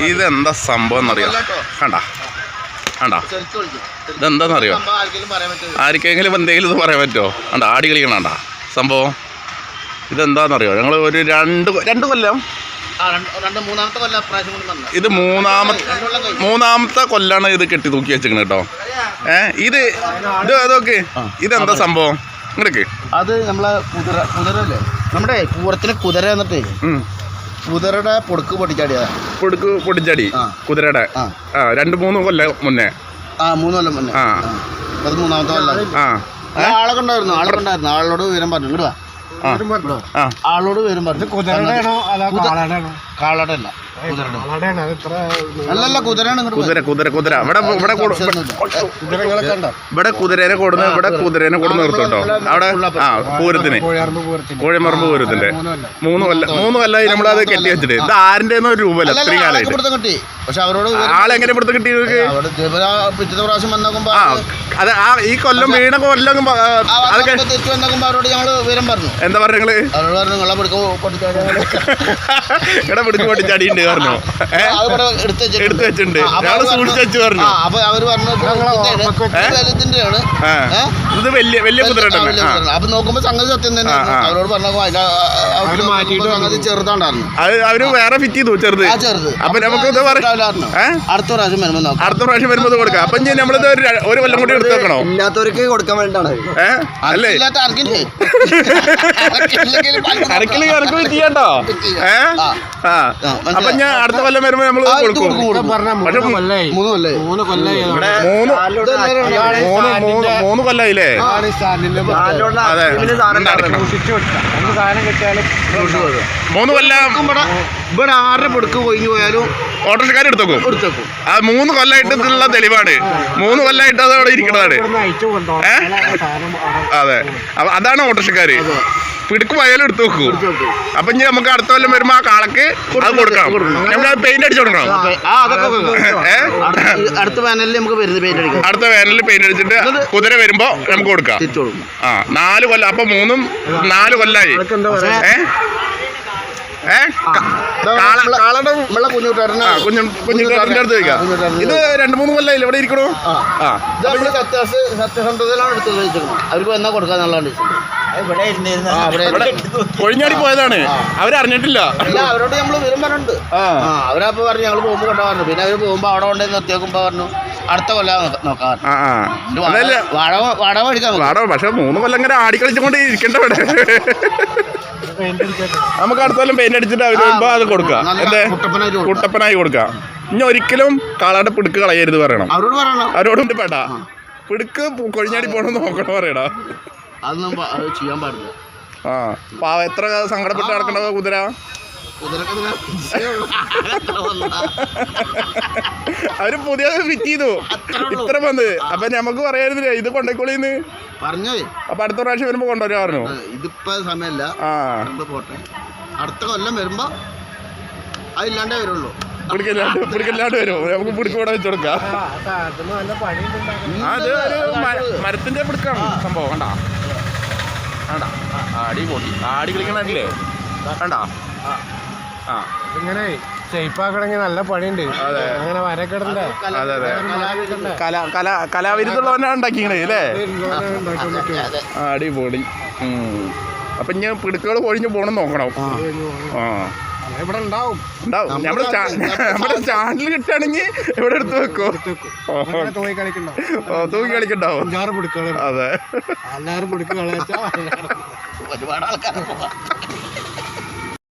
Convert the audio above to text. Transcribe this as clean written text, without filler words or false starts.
ഇതെന്താ സംഭവം എന്നറിയാം. കണ്ട കണ്ട ഇതെന്താന്നറിയോ? ആർക്കെങ്കിലും എന്തെങ്കിലും ഇത് പറയാൻ പറ്റുമോ? കണ്ട ആടി കളിക്കണണ്ട സംഭവം. ഇതെന്താന്നറിയോ? ഞങ്ങൾ ഒരു രണ്ട് കൊല്ലം ഇത് മൂന്നാമത്തെ കൊല്ലാണ് ഇത് കെട്ടി തൂക്കി വെച്ചിരിക്കണ കേട്ടോ. ഇത് അതൊക്കെ ഇതെന്താ സംഭവം? ഇങ്ങോട്ട് അത് നമ്മളെ കുതിരല്ലേ, നമ്മുടെ പൂരത്തിന് കുതിര എന്നിട്ട് കുതിരയുടെ പൊടുക്ക് പൊട്ടിച്ചാടി കുതിരയുടെ 2-3 കൊല്ലം മുന്നേ. 3 കൊല്ലം മുന്നേ. അത് മൂന്നാമത്തെ കൊല്ലം. ആളൊക്കെ ഉണ്ടായിരുന്നു. ആളോട് വിവരം പറഞ്ഞു. ഇങ്ങോട്ട് ആളോട് വിവരം പറഞ്ഞു. കാളടല്ല അല്ലല്ല കുതിരയാണ്. കുതിര ഇവിടെ കുതിരേനെ കൊടുന്ന് നിർത്തുട്ടോ അവിടെ. പൂരത്തിന് കോഴിമറമ്പ് പൂരത്തിന്റെ 3 കൊല്ലമായി നമ്മളത് കെട്ടി വെച്ചിട്ട്. ഇത് ആരിന്റെ ഒരു രൂപല്ല ഇത്രയും കാലമായിട്ട്. പക്ഷെ അവരോട് ആളെങ്ങനെ ഇവിടുത്തെ കിട്ടി? പിറ്റത്തെ പ്രാവശ്യം വന്നോക്കുമ്പോ അത് ഈ കൊല്ലം വീണ കൊല്ലം തിരിച്ചു വന്നോക്കുമ്പോ അവരോട് ഞങ്ങള് വിവരം പറഞ്ഞു. എന്താ പറഞ്ഞു? നിങ്ങള് നിങ്ങളെ പിടുക്ക് പൊട്ടിച്ചാടിയുണ്ട് പറഞ്ഞു. എടുത്ത് വെച്ചിട്ടുണ്ട്. ഞങ്ങള് സൂക്ഷിച്ചു വെച്ച് പറഞ്ഞു. അപ്പൊ അവര് പറഞ്ഞു വലുതിന്റെയാണ്, ഇത് വലിയ കുതിര. അപ്പൊ നോക്കുമ്പോ സംഗതി സത്യം തന്നെ. അവരോട് പറഞ്ഞപ്പോ സംഗതി ചെറുതാണ്ടായിരുന്നു. അവര് വേറെ ഫിറ്റ് ചെയ്തു ചെറുത്. അപ്പൊ നമുക്ക് അടുത്ത പ്രാവശ്യം വരുമ്പോ കൊടുക്കാം. അപ്പൊ നമ്മളിത് ഒരു കൊല്ലം കൂടി എടുത്ത് വെക്കണോ? ഇല്ലാത്തവർക്ക് കൊടുക്കാൻ വേണ്ടിട്ടാണ്. അല്ലേ ചെയ്യട്ടോ. അപ്പൊ ഞാൻ അടുത്ത കൊല്ലം വരുമ്പോ നമ്മള് കൊടുക്കും. 3 കൊല്ലായില്ലേ? അതെ 3 കൊല്ലം ഇവിടെ 6 പൊടുക്ക് കൊഴിഞ്ഞു പോയാലും ഓട്ടോറിക്ഷക്കാർ എടുത്തേക്കും. ആ 3 കൊല്ലമായിട്ടുള്ള തെളിവാണ്. 3 കൊല്ലമായിട്ട് അത് അവിടെ ഇരിക്കുന്നതാണ്. അതെ അതാണ് ഓട്ടോറിക്ഷക്കാര്. പിടുക്ക് പോയാലും എടുത്തു വെക്കും. അപ്പൊ ഇനി നമുക്ക് അടുത്ത കൊല്ലം വരുമ്പോ ആ കാളക്ക് അത് കൊടുക്കണം. നമ്മൾ പെയിന്റ് അടിച്ചു കൊടുക്കണം. അടുത്ത വേനലിൽ പെയിന്റ് അടിച്ചിട്ട് കുതിര വരുമ്പോ നമുക്ക് കൊടുക്കാം. 4 കൊല്ലം. അപ്പൊ 4 കൊല്ലായി. കുഞ്ഞുകാരന്റെ അടുത്ത് ചോദിക്കാം. ഇത് 2-3 കൊല്ലായില്ലേ ഇവിടെ ഇരിക്കണോ? സത്യസന്ധതയിലാണ് എടുത്ത് ചോദിച്ചിരിക്കുന്നത്. അവർക്ക് എന്നാ കൊടുക്കാന്നുള്ളതാണ്. കൊഴിഞ്ഞാടി പോയതാണ്. അവരറിഞ്ഞിട്ടില്ല. അവരോട് നമ്മള് വിവരം പറഞ്ഞിട്ടുണ്ട്. അവരപ്പോ പറഞ്ഞു ഞങ്ങള് പോകുമ്പോ കൊണ്ടുപോകാറുണ്ട്. പിന്നെ അവര് പോകുമ്പോ അവിടെ കൊണ്ടുപോയി നിർത്തിയേക്കുമ്പോ പറഞ്ഞു അടുത്ത കൊല്ലം നോക്കാം. വാടക മേടിക്കാൻ. പക്ഷെ 3 കൊല്ലം ഇങ്ങനെ ആടിക്കളിച്ചുകൊണ്ട് ഇരിക്കണ്ട ഇവിടെ. നമുക്ക് അടുത്ത കൊല്ലം പെയിന്റ് അടിച്ചിട്ട് അവർ വരുമ്പോ അത് കൊടുക്കാം. എന്തേ കുട്ടപ്പനായി കൊടുക്കാം. ഇനി ഒരിക്കലും കാളയുടെ പിടുക്ക് കളയരുത് പറയണം. അവരോട് പെടാ പിടുക്ക് കൊഴിഞ്ഞാടി പോണെന്ന് നോക്കണം പറയടാ. അതൊന്നും ചെയ്യാൻ പാടില്ല. എത്ര സങ്കടപ്പെട്ട് നടക്കണ കുതിര. അവര് പുതിയ ഫിറ്റ് ചെയ്തു ഇത്ര വന്ന്. അപ്പൊ നമുക്ക് പറയായിരുന്നില്ല ഇത് കൊണ്ടോയിക്കോളിന്ന് പറഞ്ഞോ. അപ്പൊ അടുത്ത പ്രാവശ്യം വരുമ്പോ കൊണ്ടുവരാ പറഞ്ഞു. ഇതിപ്പോ സമയല്ല. പോട്ടെ അടുത്ത കൊല്ലം വരുമ്പോ അതില്ലാണ്ടേ വരുള്ളൂ. പിടിക്കല്ലാണ്ട് വരും. നമുക്ക് പിടിക്ക് കൂടെ വെച്ച് കൊടുക്കാം. അത് ഒരു മരത്തിന്റെ പിടുക്കാണ് സംഭവം. കണ്ടാ കണ്ടാ ആടി പൊട്ടി ആടി കളിക്കണല്ലേ. കണ്ടാ ഇങ്ങനെ ഷേപ്പാക്കണമെങ്കിൽ നല്ല പണിയുണ്ട്. അങ്ങനെ വരക്കിടണ്ടേ. അതെ കലാവിരുദ്ധുള്ളവനാണ് ഉണ്ടാക്കിക്കണേ അല്ലേ. അടിപൊളി. അപ്പൊ ഞാൻ പിടുക്കുകൾ കൊഴിഞ്ഞു പോകണം നോക്കണം. ഇവിടെ ഉണ്ടാവും. നമ്മുടെ ചാനൽ കിട്ടുകയാണെങ്കിൽ ഇവിടെ എടുത്ത് വെക്കോ. തൂക്കി കളിക്കണ്ടാവും. അതെ എല്ലാരും പിടിക്കുക ഒരുപാട് ആൾക്കാർ